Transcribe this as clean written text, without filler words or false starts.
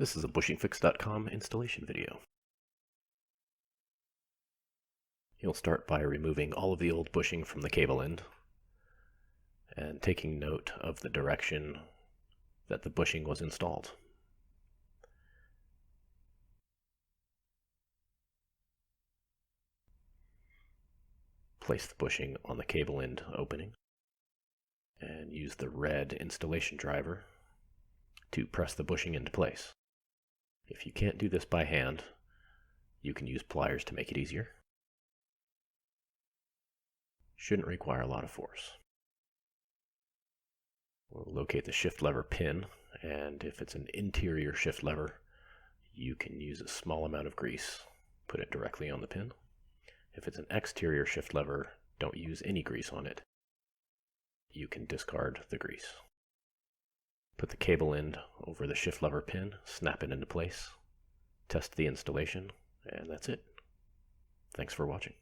This is a bushingfix.com installation video. You'll start by removing all of the old bushing from the cable end and taking note of the direction that the bushing was installed. Place the bushing on the cable end opening and use the red installation driver to press the bushing into place. If you can't do this by hand, you can use pliers to make it easier. Shouldn't require a lot of force. We'll locate the shift lever pin, and if it's an interior shift lever, you can use a small amount of grease. Put it directly on the pin. If it's an exterior shift lever, don't use any grease on it. You can discard the grease. Put the cable end over the shift lever pin, snap it into place, test the installation, and that's it. Thanks for watching.